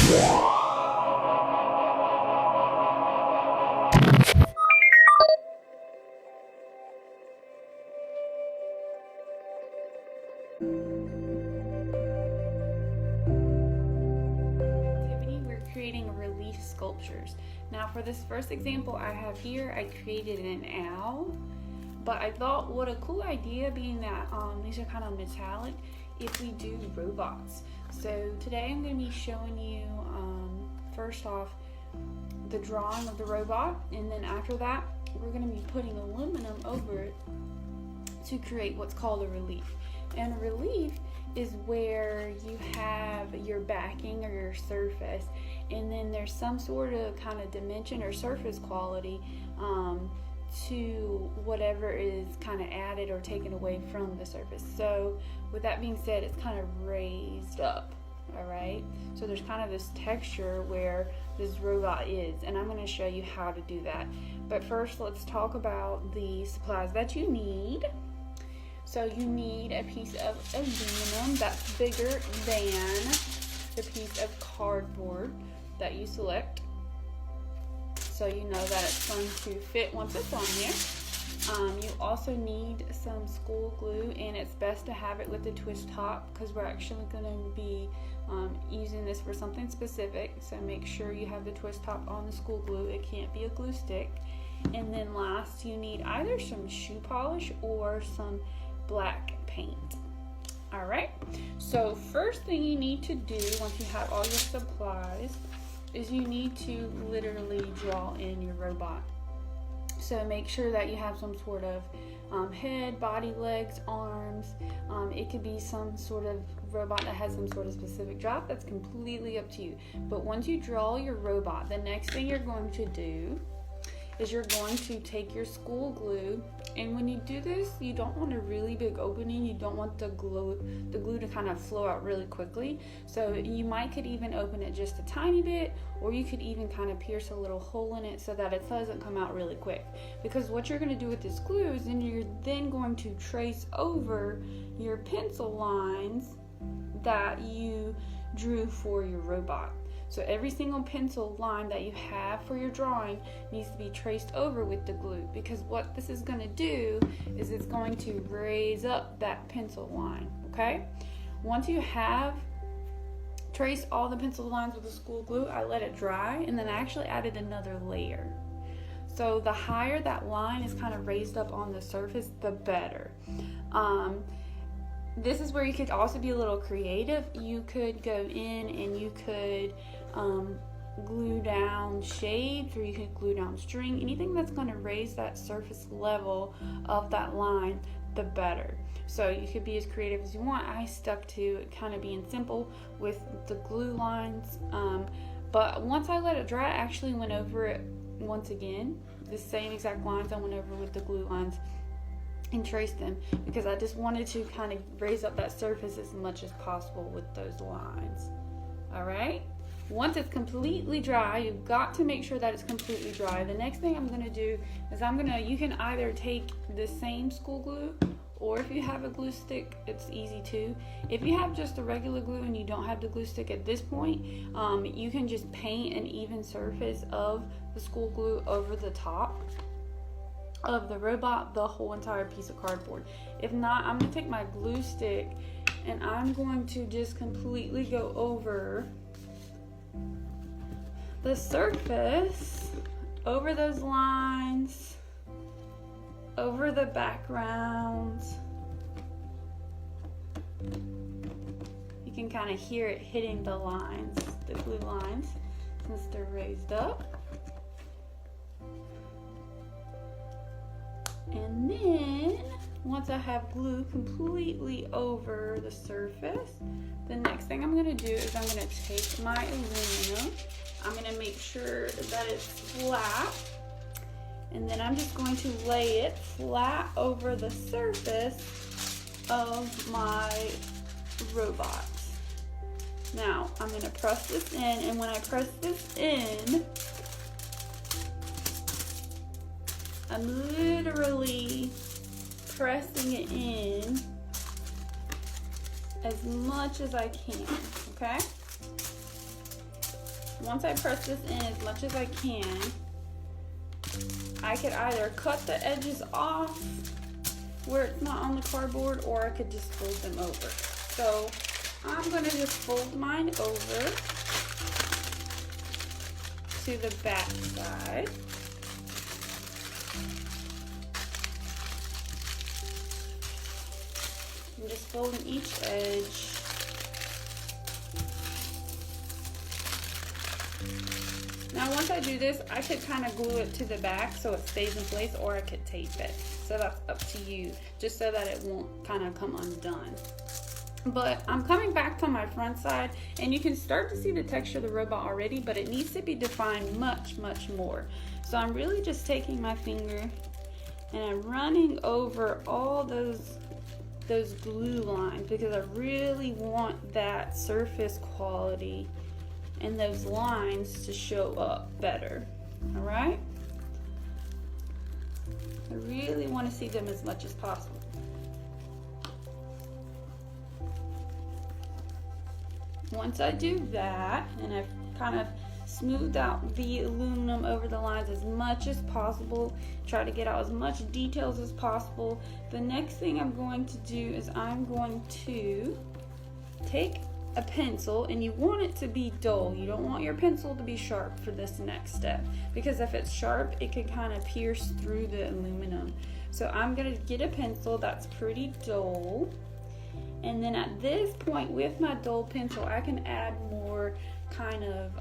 We're creating relief sculptures. Now for this first example I have here, I created an owl, but I thought what a cool idea, being that these are kind of metallic, if we do robots. So today I'm going to be showing you first off the drawing of the robot, and then after that we're going to be putting aluminum over it to create what's called a relief. And a relief is where you have your backing or your surface, and then there's some sort of kind of dimension or surface quality to whatever is kind of added or taken away from the surface. So with that being said, it's kind of raised up, all right? So there's kind of this texture where this robot is, and I'm going to show you how to do that. But first, let's talk about the supplies that you need. So you need a piece of aluminum that's bigger than the piece of cardboard that you select, so you know that it's going to fit once it's on here. You also need some school glue, and it's best to have it with the twist top because we're actually going to be using this for something specific. So make sure you have the twist top on the school glue. It can't be a glue stick. And then last, you need either some shoe polish or some black paint. All right, so first thing you need to do once you have all your supplies is you need to literally draw in your robot. So make sure that you have some sort of head, body, legs, arms. It could be some sort of robot that has some sort of specific job. That's completely up to you. But once you draw your robot, the next thing you're going to do is you're going to take your school glue, and when you do this, you don't want a really big opening. You don't want the glue to kind of flow out really quickly. So you could even open it just a tiny bit, or you could even kind of pierce a little hole in it so that it doesn't come out really quick. Because what you're going to do with this glue is you're then going to trace over your pencil lines that you drew for your robot. So every single pencil line that you have for your drawing needs to be traced over with the glue, because what this is going to do is it's going to raise up that pencil line, okay? Once you have traced all the pencil lines with the school glue, I let it dry, and then I actually added another layer. So the higher that line is kind of raised up on the surface, the better. This is where you could also be a little creative. You could go in and you could glue down shades, or you could glue down string. Anything that's going to raise that surface level of that line, the better. So you could be as creative as you want. I stuck to kind of being simple with the glue lines, but once I let it dry, I actually went over it once again. The same exact lines I went over with the glue lines and trace them, because I just wanted to kind of raise up that surface as much as possible with those lines. All right, once it's completely dry, you've got to make sure that it's completely dry. The next thing I'm going to do is you can either take the same school glue, or if you have a glue stick, it's easy too. If you have just a regular glue and you don't have the glue stick at this point, you can just paint an even surface of the school glue over the top of the robot, the whole entire piece of cardboard. If not, I'm going to take my glue stick and I'm going to just completely go over the surface, over those lines, over the backgrounds. You can kind of hear it hitting the lines, the glue lines, since they're raised up. And then once I have glue completely over the surface, the next thing I'm going to do is I'm going to take my aluminum. I'm going to make sure that it's flat, and then I'm just going to lay it flat over the surface of my robot. Now I'm going to press this in, and when I press this in, I'm literally pressing it in as much as I can, okay? once I press this in as much as I can, I could either cut the edges off where it's not on the cardboard, or I could just fold them over. So I'm gonna just fold mine over to the back side. I'm just folding each edge. Now once I do this, I could kind of glue it to the back so it stays in place, or I could tape it. So that's up to you, just so that it won't kind of come undone. But I'm coming back to my front side, and you can start to see the texture of the robot already, but it needs to be defined much, much more. So I'm really just taking my finger and I'm running over all those glue lines, because I really want that surface quality and those lines to show up better. All right? I really want to see them as much as possible. Once I do that, and I've kind of smoothed out the aluminum over the lines as much as possible, try to get out as much details as possible, the next thing I'm going to do is I'm going to take a pencil, and you want it to be dull. You don't want your pencil to be sharp for this next step, because if it's sharp, it can kind of pierce through the aluminum. So I'm going to get a pencil that's pretty dull, and then at this point with my dull pencil, I can add more kind of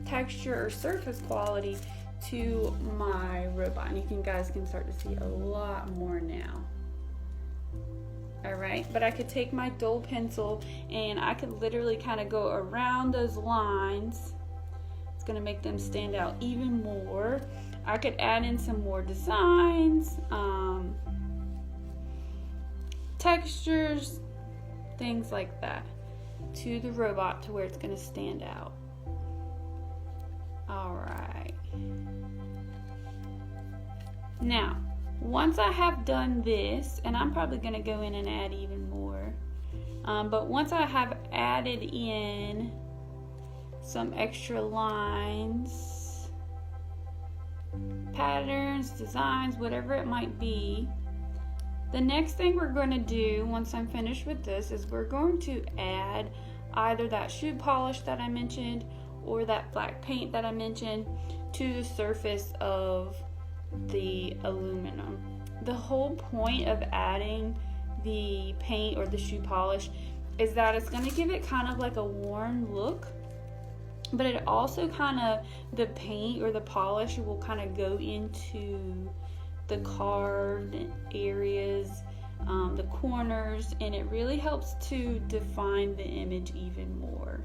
texture or surface quality to my robot, and you guys can start to see a lot more now. Alright, but I could take my dull pencil and I could literally kind of go around those lines. It's going to make them stand out even more. I could add in some more designs, textures, things like that to the robot to where it's going to stand out. Alright. Now, once I have done this, and I'm probably going to go in and add even more, but once I have added in some extra lines, patterns, designs, whatever it might be, the next thing we're going to do once I'm finished with this is we're going to add either that shoe polish that I mentioned or that black paint that I mentioned to the surface of the aluminum. The whole point of adding the paint or the shoe polish is that it's going to give it kind of like a worn look, but it also kind of, the paint or the polish will kind of go into the carved areas, the corners, and it really helps to define the image even more.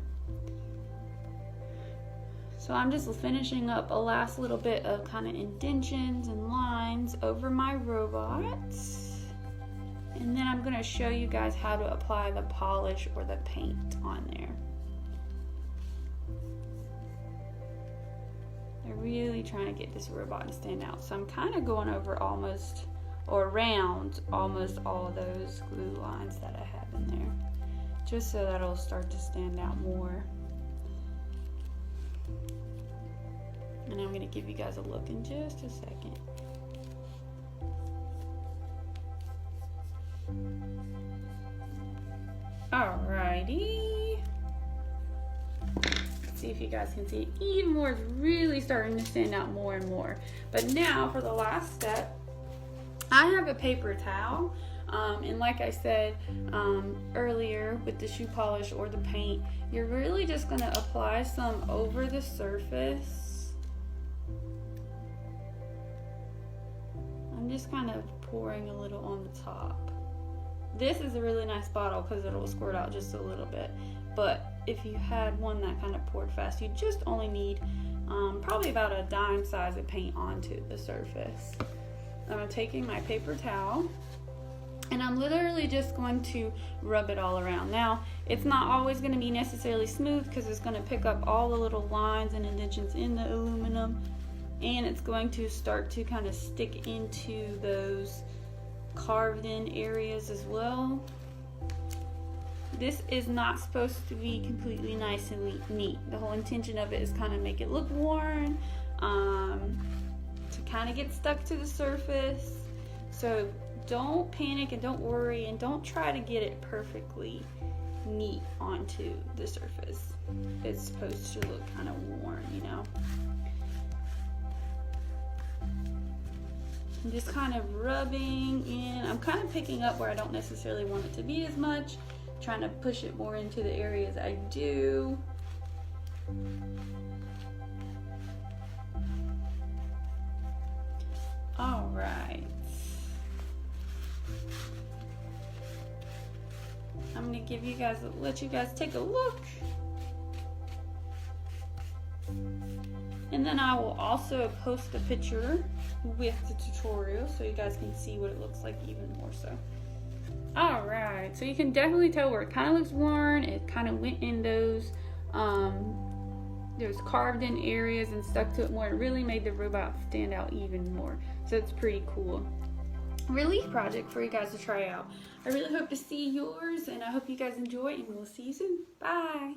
So I'm just finishing up a last little bit of kind of indentions and lines over my robot. And then I'm going to show you guys how to apply the polish or the paint on there. I'm really trying to get this robot to stand out. So I'm kind of going over almost, or around almost all of those glue lines that I have in there, just so that it'll start to stand out more. And I'm going to give you guys a look in just a second. Alrighty. Let's see if you guys can see it even more. It's really starting to stand out more and more. But now for the last step, I have a paper towel. And like I said earlier with the shoe polish or the paint, you're really just going to apply some over the surface. I'm just kind of pouring a little on the top. This is a really nice bottle because it'll squirt out just a little bit. But if you had one that kind of poured fast, you just only need probably about a dime size of paint onto the surface. I'm taking my paper towel and I'm literally just going to rub it all around. Now, it's not always going to be necessarily smooth because it's going to pick up all the little lines and indentions in the aluminum, and it's going to start to kind of stick into those carved in areas as well. this is not supposed to be completely nice and neat. The whole intention of it is kind of make it look worn, to kind of get stuck to the surface. So don't panic and don't worry and don't try to get it perfectly neat onto the surface. It's supposed to look kind of worn, you know. I'm just kind of rubbing in. I'm kind of picking up where I don't necessarily want it to be as much, trying to push it more into the areas I do. All right. I'm gonna give you guys, let you guys take a look. And then I will also post a picture with the tutorial so you guys can see what it looks like even more so. Alright, so you can definitely tell where it kind of looks worn. It kind of went in those carved in areas and stuck to it more. It really made the robot stand out even more. So it's pretty cool. Relief project for you guys to try out. I really hope to see yours, and I hope you guys enjoy, and we'll see you soon. Bye!